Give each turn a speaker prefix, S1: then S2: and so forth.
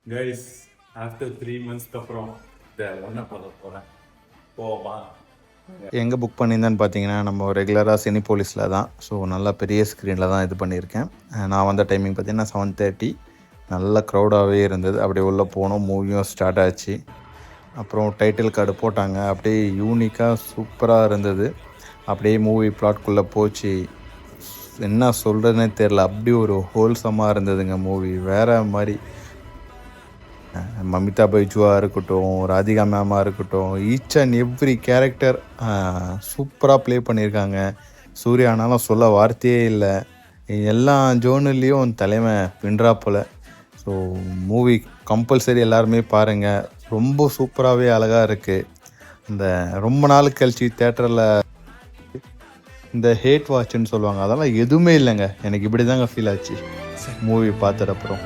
S1: Guys after 3 மந்த்ஸ்க்கு அப்புறம் ஒன்றை பார்க்க போகிறேன். போவா
S2: எங்கே புக் பண்ணியிருந்தேன்னு பார்த்தீங்கன்னா நம்ம ரெகுலராக சினிபோலிஸில் தான். ஸோ நல்லா பெரிய ஸ்க்ரீனில் தான் இது பண்ணியிருக்கேன். நான் வந்த டைமிங் பார்த்தீங்கன்னா 7:30. நல்ல க்ரௌடாகவே இருந்தது. அப்படியே உள்ளே போனோம், மூவியும் ஸ்டார்ட் ஆச்சு. அப்புறம் டைட்டில் கார்டு போட்டாங்க. அப்படியே யூனிக்காக சூப்பராக இருந்தது. அப்படியே மூவி பிளாட்குள்ளே போச்சு. என்ன சொல்கிறதுனே தெரில, அப்படி ஒரு ஹோல்சமாக இருந்ததுங்க மூவி. வேறு மாதிரி மமிதா பைஜுவாக இருக்கட்டும், ராதிகா மேமாக இருக்கட்டும், ஈச் அண்ட் எவ்ரி கேரக்டர் சூப்பராக ப்ளே பண்ணியிருக்காங்க. சூர்யானாலும் சொல்ல வார்த்தையே இல்லை. எல்லா ஜோனுலேயும் தலைமை பின்றாப்பில். ஸோ மூவி கம்பல்சரி எல்லாருமே பாருங்கள். ரொம்ப சூப்பராகவே அழகாக இருக்குது. இந்த ரொம்ப நாள் கழிச்சு தேட்டரில் இந்த ஹேட் வாட்சுன்னு சொல்லுவாங்க, அதெல்லாம் எதுவுமே இல்லைங்க. எனக்கு இப்படி தாங்க ஃபீல் ஆச்சு மூவி பார்த்ததுக்கப்புறம்.